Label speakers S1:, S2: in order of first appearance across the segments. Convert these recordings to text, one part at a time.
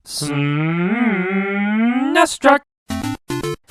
S1: Snestruck.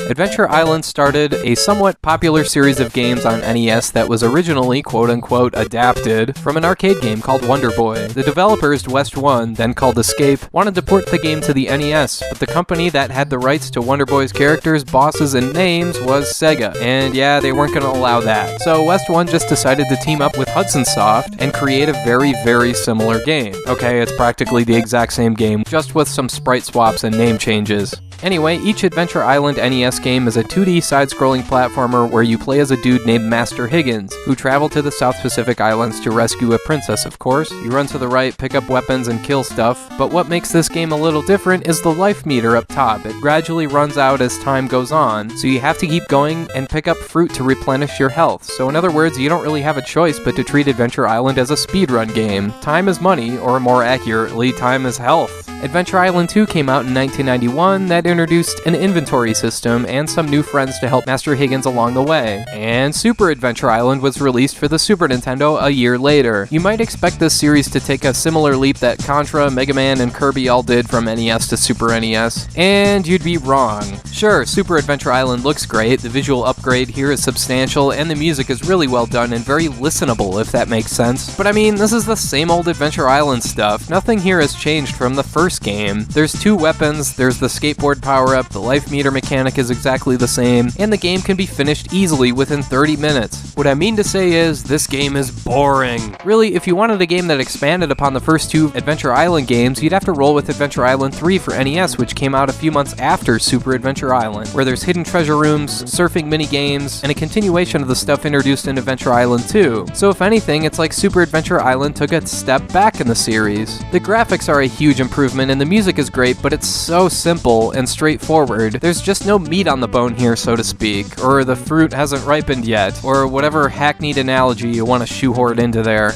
S1: Adventure Island started a somewhat popular series of games on NES that was originally quote-unquote adapted from an arcade game called Wonder Boy. The developers, West One, then called Escape, wanted to port the game to the NES, but the company that had the rights to Wonder Boy's characters, bosses, and names was Sega, and yeah, they weren't going to allow that. So West One just decided to team up with Hudson Soft and create a very, very similar game. Okay, it's practically the exact same game, just with some sprite swaps and name changes. Anyway, each Adventure Island NES game is a 2D side-scrolling platformer where you play as a dude named Master Higgins, who traveled to the South Pacific Islands to rescue a princess, of course. You run to the right, pick up weapons, and kill stuff, but what makes this game a little different is the life meter up top. It gradually runs out as time goes on, so you have to keep going and pick up fruit to replenish your health. So in other words, you don't really have a choice but to treat Adventure Island as a speedrun game. Time is money, or more accurately, time is health. Adventure Island 2 came out in 1991 that introduced an inventory system and some new friends to help Master Higgins along the way. And Super Adventure Island was released for the Super Nintendo a year later. You might expect this series to take a similar leap that Contra, Mega Man, and Kirby all did from NES to Super NES, and you'd be wrong. Sure, Super Adventure Island looks great, the visual upgrade here is substantial, and the music is really well done and very listenable, if that makes sense. But I mean, this is the same old Adventure Island stuff. Nothing here has changed from the first game. There's 2 weapons, there's the skateboard power-up, the life meter mechanic is exactly the same, and the game can be finished easily within 30 minutes. What I mean to say is, this game is boring. Really, if you wanted a game that expanded upon the first 2 Adventure Island games, you'd have to roll with Adventure Island 3 for NES, which came out a few months after Super Adventure Island, where there's hidden treasure rooms, surfing mini-games, and a continuation of the stuff introduced in Adventure Island 2. So if anything, it's like Super Adventure Island took a step back in the series. The graphics are a huge improvement, and the music is great, but it's so simple and straightforward. There's just no meat on the bone here, so to speak, or the fruit hasn't ripened yet, or whatever hackneyed analogy you want to shoehorn into there.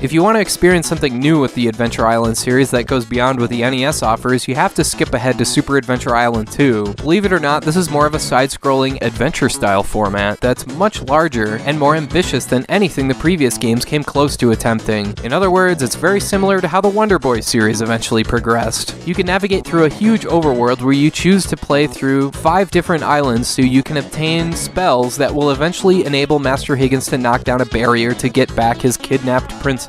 S1: If you want to experience something new with the Adventure Island series that goes beyond what the NES offers, you have to skip ahead to Super Adventure Island 2. Believe it or not, this is more of a side-scrolling adventure-style format that's much larger and more ambitious than anything the previous games came close to attempting. In other words, it's very similar to how the Wonder Boy series eventually progressed. You can navigate through a huge overworld where you choose to play through 5 different islands so you can obtain spells that will eventually enable Master Higgins to knock down a barrier to get back his kidnapped princess.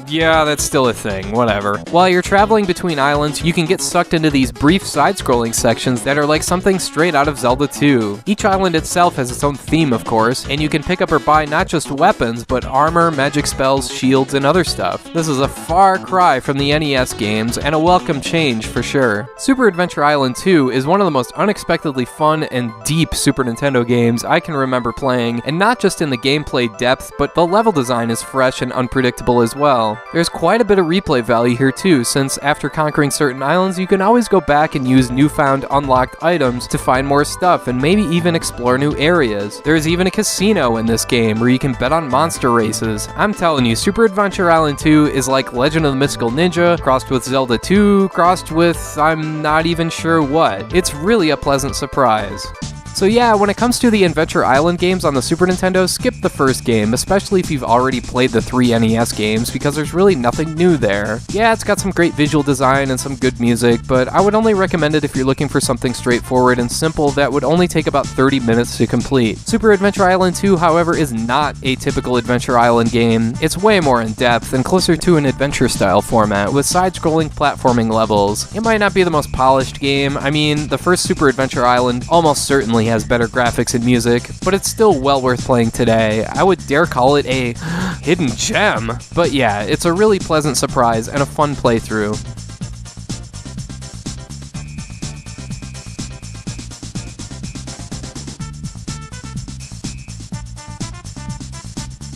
S1: Yeah, that's still a thing, whatever. While you're traveling between islands, you can get sucked into these brief side-scrolling sections that are like something straight out of Zelda 2. Each island itself has its own theme, of course, and you can pick up or buy not just weapons, but armor, magic spells, shields, and other stuff. This is a far cry from the NES games, and a welcome change for sure. Super Adventure Island 2 is one of the most unexpectedly fun and deep Super Nintendo games I can remember playing, and not just in the gameplay depth, but the level design is fresh and unpredictable as well. There's quite a bit of replay value here too, since after conquering certain islands, you can always go back and use newfound unlocked items to find more stuff and maybe even explore new areas. There's even a casino in this game where you can bet on monster races. I'm telling you, Super Adventure Island 2 is like Legend of the Mystical Ninja, crossed with Zelda 2, crossed with I'm not even sure what. It's really a pleasant surprise. So yeah, when it comes to the Adventure Island games on the Super Nintendo, skip the first game, especially if you've already played the 3 NES games, because there's really nothing new there. Yeah, it's got some great visual design and some good music, but I would only recommend it if you're looking for something straightforward and simple that would only take about 30 minutes to complete. Super Adventure Island 2, however, is not a typical Adventure Island game. It's way more in-depth and closer to an adventure-style format, with side-scrolling platforming levels. It might not be the most polished game. I mean, the first Super Adventure Island almost certainly has better graphics and music, but it's still well worth playing today. I would dare call it a hidden gem. But yeah, it's a really pleasant surprise and a fun playthrough.